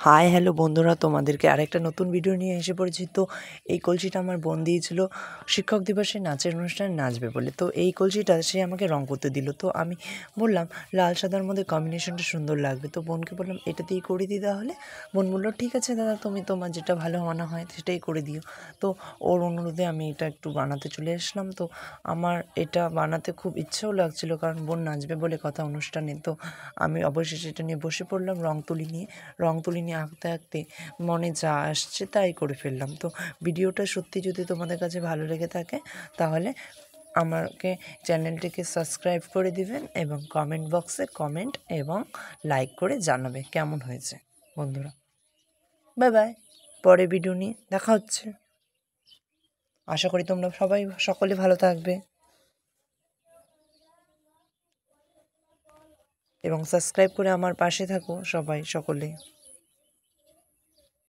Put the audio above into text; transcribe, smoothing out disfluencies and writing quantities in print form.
Hi hello বন্ধুরা, তোমাদেরকে আরেকটা নতুন ভিডিও নিয়ে এসে পড়েছি। তো এই কলসিটা আমার বোন দিয়েছিল শিক্ষক দিবসে নাচের অনুষ্ঠানে নাচবে বলে। তো এই কলসিটা সে আমাকে রং করতে দিল। তো আমি বললাম লাল সাদার মধ্যে কম্বিনেশনটা সুন্দর লাগবে। তো বোনকে বললাম এটা দিয়ে করে দিই তাহলে। বোন বললো ঠিক আছে দাদা, তুমি তোমার যেটা ভালো মনে হয় সেটাই করে দিও। তো ওর অনুরোধে আমি এটা একটু বানাতে চলে আসলাম। তো আমার এটা বানাতে খুব ইচ্ছেও লাগছিল, কারণ বোন নাচবে বলে কথা অনুষ্ঠানে। তো আমি অবশেষে এটা নিয়ে বসে পড়লাম রং তুলি নিয়ে আঁকতে আঁকতে মনে যা আসছে তাই করে ফেললাম। তো ভিডিওটা সত্যি যদি তোমাদের কাছে ভালো লেগে থাকে তাহলে আমাকে চ্যানেলটিকে সাবস্ক্রাইব করে দিবেন এবং কমেন্ট বক্সে কমেন্ট এবং লাইক করে জানাবে কেমন হয়েছে। বন্ধুরা বাই বাই, পরে ভিডিও নিয়ে দেখা হচ্ছে। আশা করি তোমরা সকলে ভালো থাকবে এবং সাবস্ক্রাইব করে আমার পাশে থাকো সকলে।